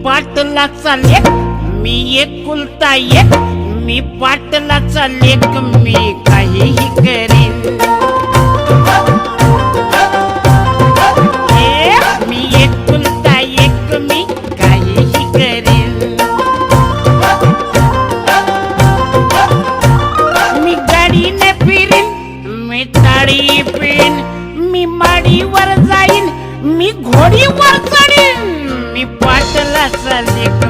पाटलाचा लेक, मी एकुलता एक, मी पाटलाचा लेक, मी काहीही करीन. मी एकुलता एक, मी काहीही करीन. मी गाडीने फिरीन, मी ताडी पिन, मी माडीवर जाईन, मी घोडीवर चढीन, मी पाटलाचा लेक.